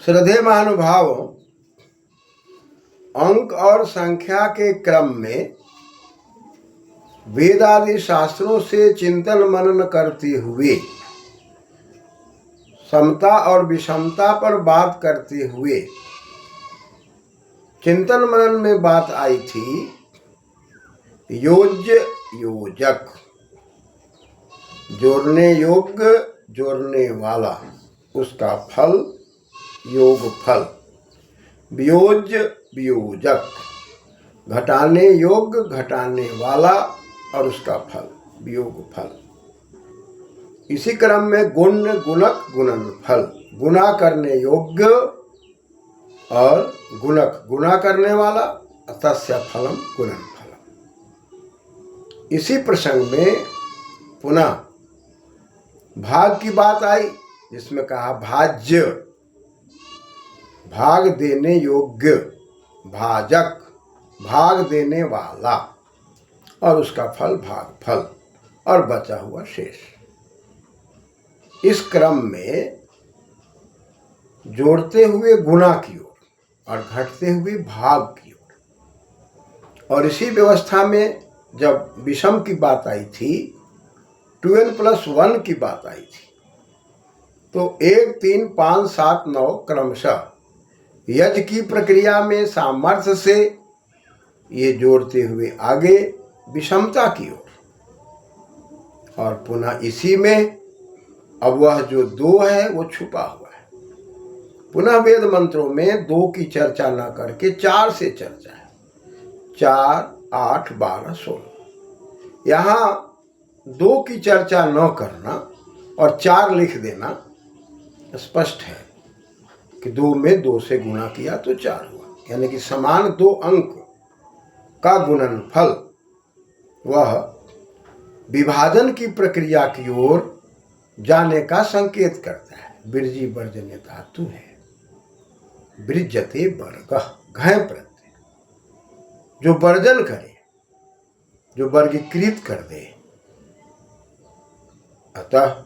श्रद्धेय महानुभावों, अंक और संख्या के क्रम में वेद आदि शास्त्रों से चिंतन मनन करते हुए समता और विषमता पर बात करते हुए चिंतन मनन में बात आई थी योज्य योजक, जोड़ने योग्य जोड़ने वाला, उसका फल योग फल, वियोज्य वियोजक, घटाने योग्य घटाने वाला और उसका फल वियोग फल। इसी क्रम में गुण गुणक गुणन फल, गुना करने योग्य और गुणक गुना करने वाला, तस्य फलम गुणन फलम। इसी प्रसंग में पुनः भाग की बात आई, जिसमें कहा भाज्य, भाग देने योग्य, भाजक भाग देने वाला और उसका फल भाग फल और बचा हुआ शेष। इस क्रम में जोड़ते हुए गुना की ओर और घटते हुए भाग की ओर। और इसी व्यवस्था में जब विषम की बात आई थी, 2n+1 की बात आई थी, तो 1, 3, 5, 7, 9 क्रमशः यज्ञ की प्रक्रिया में सामर्थ्य से ये जोड़ते हुए आगे विषमता की ओर। और पुनः इसी में अब वह जो 2 है वो छुपा हुआ है। पुनः वेद मंत्रों में 2 की चर्चा न करके 4 से चर्चा है। 4, 8, 12, 16। यहाँ 2 की चर्चा न करना और 4 लिख देना स्पष्ट है कि 2 में 2 से गुणा किया तो 4 हुआ, यानी कि समान 2 अंक का गुणनफल वह विभाजन की प्रक्रिया की ओर जाने का संकेत करता है। बिरजी वर्जन्य धातु है, बृजते वर्गः, घय प्रत्यय, जो वर्जन करे, जो वर्गीकृत कर दे। अतः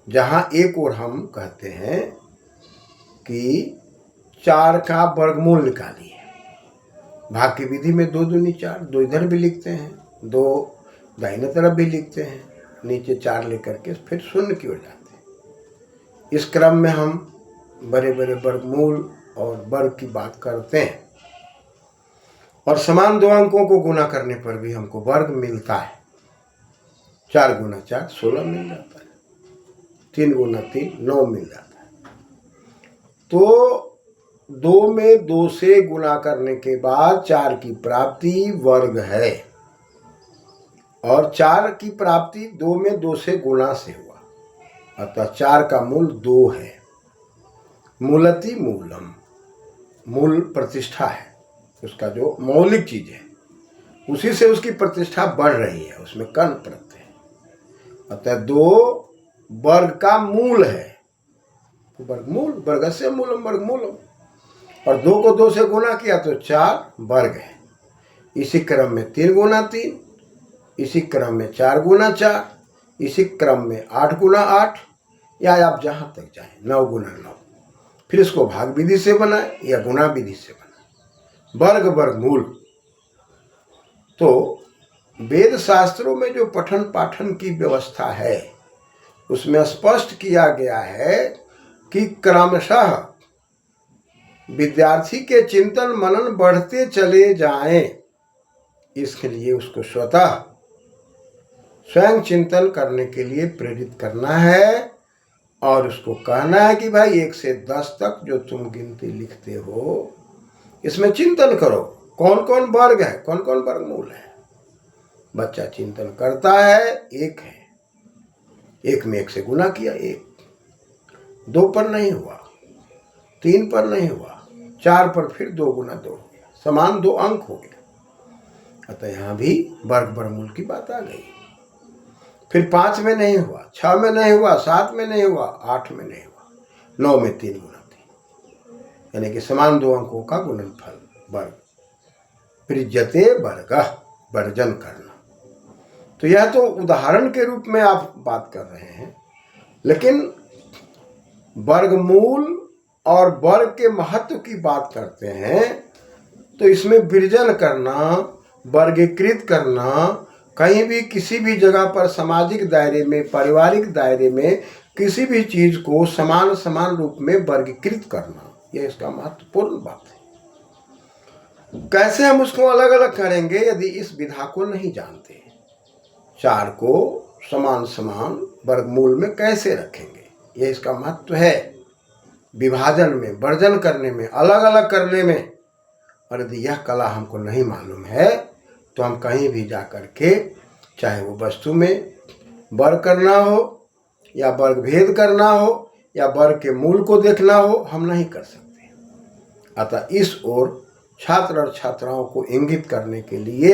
जहां एक ओर हम कहते हैं कि 4 का वर्गमूल निकालिए, भाग की विधि में 2 दूनी 4, 2 इधर भी लिखते हैं, 2 दाहिने तरफ भी लिखते हैं, नीचे 4 लेकर के फिर शून्य की ओर जाते हैं। इस क्रम में हम बड़े बड़े वर्गमूल और वर्ग की बात करते हैं। और समान 2 अंकों को गुना करने पर भी हमको वर्ग मिलता है। 4 गुना 4 16 मिल जाता है, 3 गुना 3 9 मिल जाता है। तो 2 में 2 से गुना करने के बाद 4 की प्राप्ति वर्ग है, और 4 की प्राप्ति 2 में 2 से गुणा से हुआ। अतः 4 का मूल 2 है। मूलति मूलम, मूल प्रतिष्ठा है, उसका जो मौलिक चीज है उसी से उसकी प्रतिष्ठा बढ़ रही है, उसमें कर्ण प्रत्यय है। अतः 2 वर्ग का मूल है, वर्गमूल, वर्गस्य मूलम वर्गमूलम। और 2 को 2 से गुना किया तो 4 वर्ग है। इसी क्रम में 3 गुना 3, इसी क्रम में 4 गुना 4, इसी क्रम में 8 गुना 8, या आप जहां तक जाए 9 गुना 9। फिर इसको भाग विधि से बनाए या गुणा विधि से बनाए, वर्ग वर्गमूल। तो वेद शास्त्रों में जो पठन पाठन की व्यवस्था है उसमें स्पष्ट किया गया है कि क्रमशः विद्यार्थी के चिंतन मनन बढ़ते चले जाएं, इसके लिए उसको स्वयं चिंतन करने के लिए प्रेरित करना है। और उसको कहना है कि भाई 1 से 10 तक जो तुम गिनती लिखते हो इसमें चिंतन करो, कौन कौन वर्ग है, कौन कौन वर्गमूल है। बच्चा चिंतन करता है, 1 है, 1 में 1 से गुना किया 1, 2 पर नहीं हुआ, 3 पर नहीं हुआ, 4 पर फिर 2 गुना 2 हो गया, समान 2 अंक हो गया। अतः यहाँ भी वर्ग वर्गमूल की बात आ गई। फिर 5 में नहीं हुआ, 6 में नहीं हुआ, 7 में नहीं हुआ, 8 में नहीं हुआ, 9 में 3 गुना 3, यानी कि समान 2 अंकों का गुणनफल वर्ग। बृजते वर्गः, वर्जन करना। तो यह तो उदाहरण के रूप में आप बात कर रहे हैं, लेकिन वर्गमूल और वर्ग के महत्व की बात करते हैं तो इसमें विर्जन करना, वर्गीकृत करना, कहीं भी किसी भी जगह पर सामाजिक दायरे में, पारिवारिक दायरे में किसी भी चीज को समान समान रूप में वर्गीकृत करना, यह इसका महत्वपूर्ण बात है। कैसे हम उसको अलग अलग करेंगे यदि इस विधा को नहीं जानते? 4 को समान समान वर्गमूल में कैसे रखेंगे, यह इसका महत्व है। विभाजन में, वर्जन करने में, अलग अलग करने में। और यदि यह कला हमको नहीं मालूम है तो हम कहीं भी जा कर के, चाहे वो वस्तु में वर्ग करना हो या वर्ग भेद करना हो या वर्ग के मूल को देखना हो, हम नहीं कर सकते। अतः इस ओर छात्र और छात्राओं को इंगित करने के लिए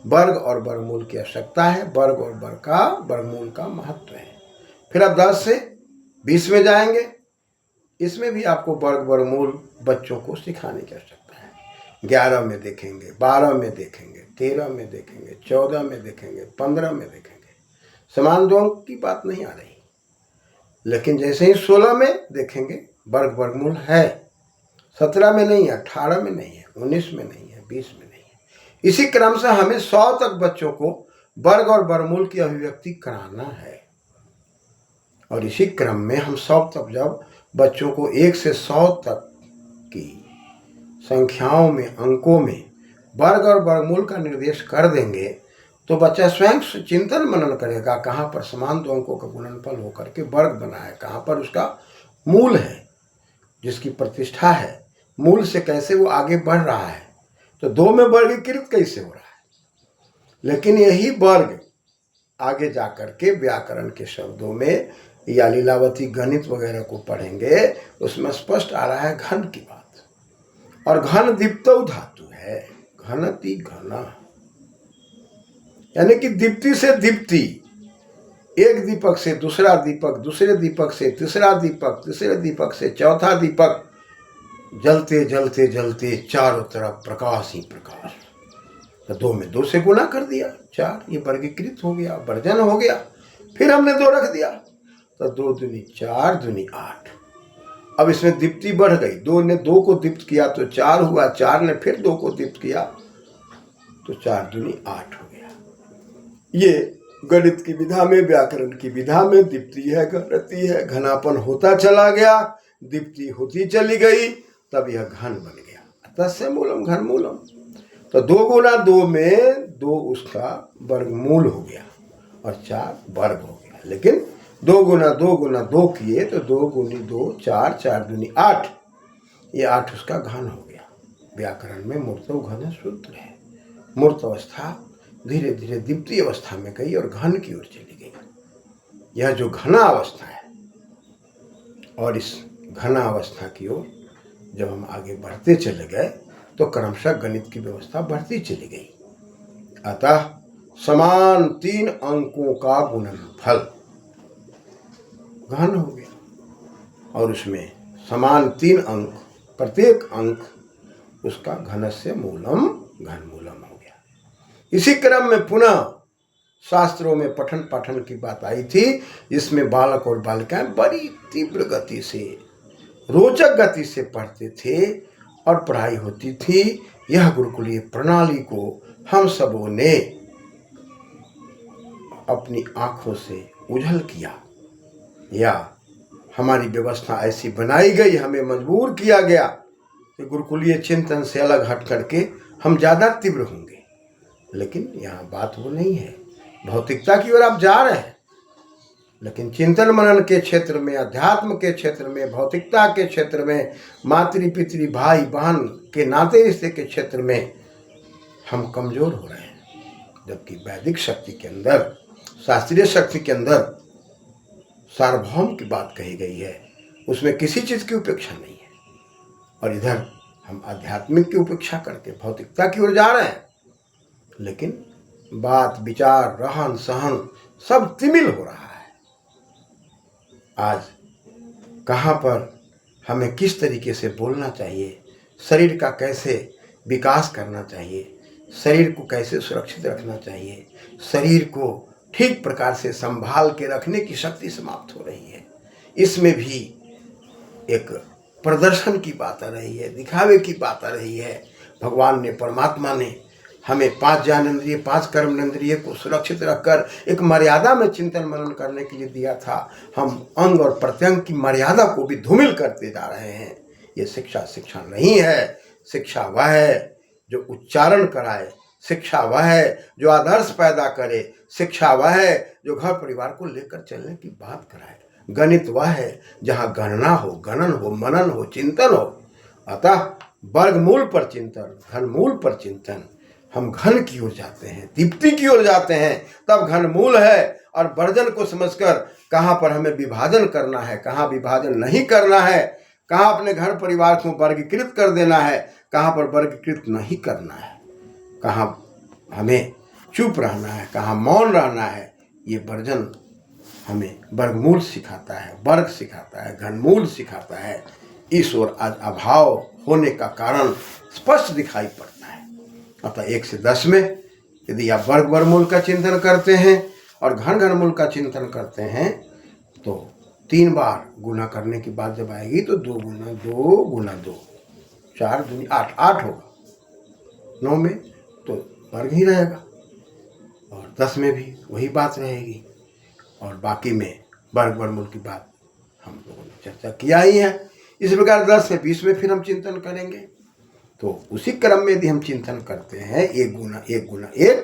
वर्ग और वर्गमूल की आवश्यकता है। वर्ग और वर्ग का, वर्गमूल का महत्व है। फिर अब 10 से 20 में जाएंगे। इसमें भी आपको वर्ग वर्गमूल बच्चों को सिखाने की आवश्यकता है। 11 में देखेंगे, 12 में देखेंगे, 13 में देखेंगे, 14 में देखेंगे, 15 में देखेंगे। समान दो अंक की बात नहीं आ रही, लेकिन जैसे ही 16 में देखेंगे वर्ग वर्गमूल है। 17 में नहीं है, 18 में नहीं है, 19 में नहीं है, 20 में नहीं है। इसी क्रम से हमें 100 तक बच्चों को वर्ग और वर्गमूल की अभिव्यक्ति कराना है। और इसी क्रम में हम 100 तक जब बच्चों को 1 से 100 तक की संख्याओं में, अंकों में वर्ग और वर्गमूल का निर्देश कर देंगे तो बच्चा स्वयं चिंतन मनन करेगा, कहाँ पर समान दो अंकों का गुणनफल होकर के वर्ग बना है, कहाँ पर उसका मूल है, जिसकी प्रतिष्ठा है। मूल से कैसे वो आगे बढ़ रहा है, तो 2 में वर्गीकृत कैसे हो रहा है। लेकिन यही वर्ग आगे जाकर के व्याकरण के शब्दों में या लीलावती गणित वगैरह को पढ़ेंगे, उसमें स्पष्ट आ रहा है घन की बात। और घन दीप्तौ धातु है, घनति घना, यानी कि दीप्ति से दीप्ति, एक दीपक से दूसरा दीपक, दूसरे दीपक से तीसरा दीपक, तीसरे दीपक से चौथा दीपक, जलते जलते जलते चारों तरफ प्रकाश ही प्रकाश। तो 2 में 2 से गुना कर दिया, 4, ये वर्गीकृत हो गया, वर्जन हो गया। फिर हमने 2 रख दिया तो 2 दूनी 4, दूनी 8। अब इसमें दीप्ति बढ़ गई, 2 ने 2 को दीप्त किया तो 4 हुआ, 4 ने फिर 2 को दीप्त किया तो 4 दूनी 8 हो गया। ये गणित की विधा में, व्याकरण की विधा में दीप्ति है, घनति है, घनापन होता चला गया, दीप्ति होती चली गई, तब यह घन बन गया। तस्य मूलम घन मूलम। तो 2 गुना 2 में 2 उसका वर्गमूल हो गया और 4 वर्ग हो गया। लेकिन 2 गुना 2 गुना 2 किए तो 2 गुनी 2 4, 4 दूनी 8, ये 8 उसका घन हो गया। व्याकरण में मूर्तो घन सूत्र है। मूर्त अवस्था धीरे धीरे दीप्ति अवस्था में गई और घन की ओर चली गई। यह जो घना अवस्था है, और इस घना अवस्था की ओर जब हम आगे बढ़ते चले गए तो क्रमशः गणित की व्यवस्था बढ़ती चली गई। अतः समान 3 अंकों का गुणनफल घन हो गया और उसमें समान 3 अंक, प्रत्येक अंक उसका घनस्य मूलम घन मूलम हो गया। इसी क्रम में पुनः शास्त्रों में पठन पाठन की बात आई थी, जिसमें बालक और बालिकाएं बड़ी तीव्र गति से, रोचक गति से पढ़ते थे और पढ़ाई होती थी। यह गुरुकुलीय प्रणाली को हम सबों ने अपनी आंखों से उझल किया, या हमारी व्यवस्था ऐसी बनाई गई, हमें मजबूर किया गया कि गुरुकुलीय चिंतन से अलग हट करके हम ज़्यादा तीव्र होंगे। लेकिन यहाँ बात वो नहीं है। भौतिकता की ओर आप जा रहे हैं, लेकिन चिंतन मनन के क्षेत्र में, अध्यात्म के क्षेत्र में, भौतिकता के क्षेत्र में, मातृ पितृ भाई बहन के नाते रिश्ते के क्षेत्र में हम कमजोर हो रहे हैं। जबकि वैदिक शक्ति के अंदर, शास्त्रीय शक्ति के अंदर सार्वभौम की बात कही गई है, उसमें किसी चीज़ की उपेक्षा नहीं है। और इधर हम आध्यात्मिक की उपेक्षा करके भौतिकता की ओर जा रहे हैं, लेकिन बात विचार रहन सहन सब तिमिल हो रहा है। आज कहाँ पर हमें किस तरीके से बोलना चाहिए, शरीर का कैसे विकास करना चाहिए, शरीर को कैसे सुरक्षित रखना चाहिए, शरीर को ठीक प्रकार से संभाल के रखने की शक्ति समाप्त हो रही है। इसमें भी एक प्रदर्शन की बात आ रही है, दिखावे की बात आ रही है। भगवान ने, परमात्मा ने हमें 5 ज्ञानेंद्रिय, 5 कर्मेंद्रिय को सुरक्षित रखकर एक मर्यादा में चिंतन मनन करने के लिए दिया था। हम अंग और प्रत्यंग की मर्यादा को भी धूमिल करते जा रहे हैं। ये शिक्षा नहीं है। शिक्षा वह है जो उच्चारण कराए, शिक्षा वह है जो आदर्श पैदा करे, शिक्षा वह है जो घर परिवार को लेकर चलने की बात कराए। गणित वह है जहाँ गणना हो, गणन हो, मनन हो, चिंतन हो। अतः वर्गमूल पर चिंतन, घनमूल पर चिंतन। हम घन की ओर जाते हैं, दीप्ति की ओर जाते हैं, तब घनमूल है। और वर्जन को समझकर कहाँ पर हमें विभाजन करना है, कहाँ विभाजन नहीं करना है, कहाँ अपने घर परिवार को वर्गीकृत कर देना है, कहाँ पर वर्गीकृत नहीं करना है, कहाँ हमें चुप रहना है, कहाँ मौन रहना है। ये वर्जन हमें वर्गमूल सिखाता है, वर्ग सिखाता है, घनमूल सिखाता है। इस ओर आज अभाव होने का कारण स्पष्ट दिखाई पड़ता है। अतः 1 से 10 में यदि आप वर्ग वर्गमूल का चिंतन करते हैं और घन घनमूल का चिंतन करते हैं तो 3 बार गुना करने की बात जब आएगी तो 2 गुना 2 गुना 2 4 दूनी 8 8 होगा। 9 में तो वर्ग ही रहेगा और 10 में भी वही बात रहेगी और बाकी में वर्ग वर्गमूल की बात हम लोगों ने चर्चा किया ही है। इस प्रकार 10 से 20 में फिर हम चिंतन करेंगे। तो उसी क्रम में यदि हम चिंतन करते हैं 1 गुना 1 गुना 1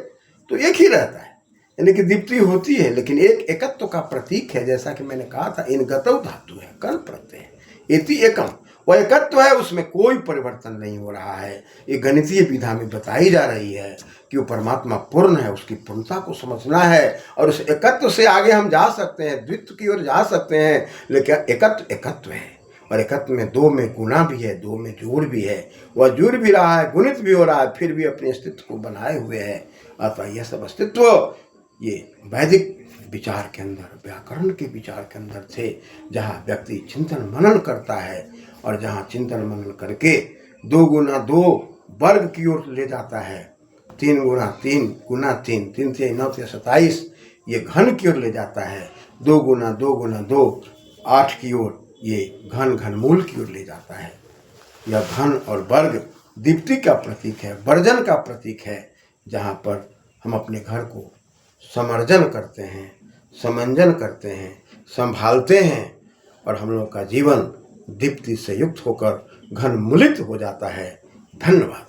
तो 1 ही रहता है, यानी कि दीप्ति होती है, लेकिन एक एकत्व का प्रतीक है। जैसा कि मैंने कहा था, इन गतौ धातु है, कल प्रत्यय है, इति एकम, वह एकत्व है, उसमें कोई परिवर्तन नहीं हो रहा है। ये गणितीय विधा में बताई जा रही है कि वो परमात्मा पूर्ण है, उसकी पूर्णता को समझना है और उस एकत्व से आगे हम जा सकते हैं, द्वित्व की ओर जा सकते हैं। लेकिन एकत्व एकत्व है और एकत्व में 2 में गुना भी है, 2 में जोड़ भी है, वह जुड़ भी रहा है, गुणित भी हो रहा है, फिर भी अपने अस्तित्व को बनाए हुए है। अतः यह सब अस्तित्व ये वैदिक विचार के अंदर, व्याकरण के विचार के अंदर थे, जहाँ व्यक्ति चिंतन मनन करता है और जहाँ चिंतन मनन करके 2 गुना 2 वर्ग की ओर ले जाता है, 3 गुना 3 गुना 3 3 से 9 से 27 ये घन की ओर ले जाता है, 2 गुना 2 गुना 2 8 की ओर ये घन घनमूल की ओर ले जाता है। यह घन और वर्ग दीप्ति का प्रतीक है, वर्जन का प्रतीक है, जहाँ पर हम अपने घर को समर्जन करते हैं, समंजन करते हैं, संभालते हैं और हम लोग का जीवन दीप्ति से युक्त होकर घनमूलित हो जाता है। धन्यवाद।